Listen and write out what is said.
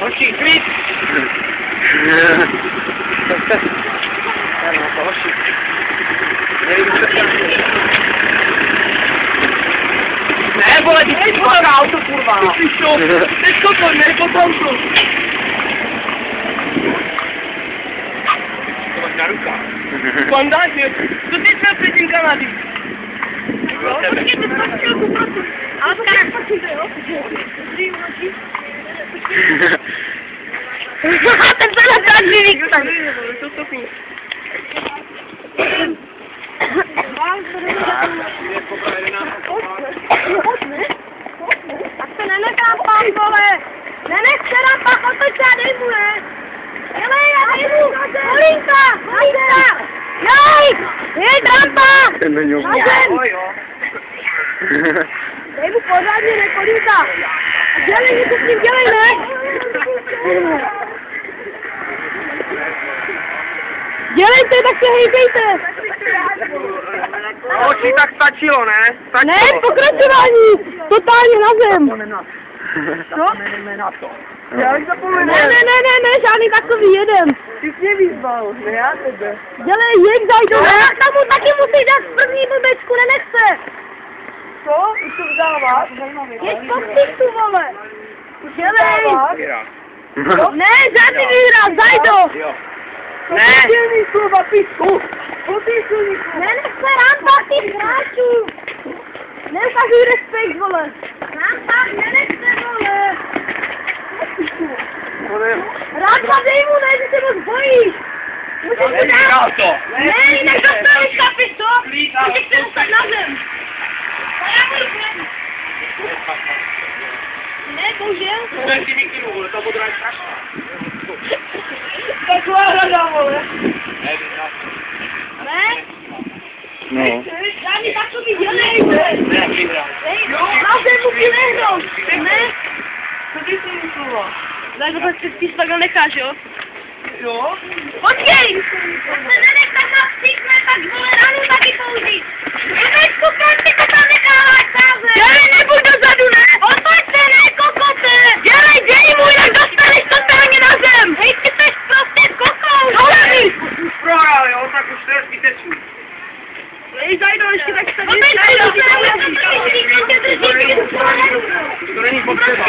Hoši, klid! Hoši. Ne, vole, ty jsi na auto, kurva! Ty čo? Teďko pojď, ne, pod auto! To máš na rukách. Pandážně, co ty jsme předtím Kanady? Počkejte, chvilku, prosím. Ale to tak počkejte, jo? Ten se na každý výkon. To stopí. Tak se nenechám pán, vole! Nenech se nám pak otoč, já dej mu, ne? Dělej, já dej mu! Kolínka! Kolínka! Jej! Jej, trampa! Ten není na zem! Dej mu pořádně, ne, kolínka! Dělej, něco s tím dělej, ne? Dělejte, tak se hejbejte! Oči, tak stačilo, ne? Stačilo. Ne, pokračování! Totálně na zem! Co? Já už zapomenu. Ne, žádný takový, jedem. Ty jsi mě vyzval, ne já tebe. Dělej, jeď, Zajdo, ne? Tam mu taky musíš dát první blbečku, nenech se. Co? Už to vdáváš? Jeď po píšu, vole. Dělej. Ne, žádný výhra, Zajdo. Ne. Posilný slova, píšu. Posilný slova. Nenech se rampa těch hráčů. Neukazuj respekt, vole. Rampa, nenech se, vole. Rampa, dej mu, ne, že se moc bojíš. Můžeš mu dát. Ne, jinak dostaneš kapis, co? Můžeš se dostat na zem. Ne, bohužel. Ta modrá je strašná. Taková hrada, vole. Ne? No. Žádný takový dělej, ne? Na zem musí lehnout. Ne? Co ty jsi myslela? Tak to ty si takhle necháš, jo? Jo? Počkej! To se nenech tak napříkne, tak vole ránu taky použít. Jemečku, proč ty to tam necháváš sázet? Dělej, nebuď dozadu, ne? Otoč se, ne, kokote! Dělej, děj mu, jinak dostaneš to straně na zem! Hej, ty seš prostě kokous! Doleví! Už prohrál, jo? Tak už to je zbytečný. Hej, Zajdo, ještě tak se... To není potřeba.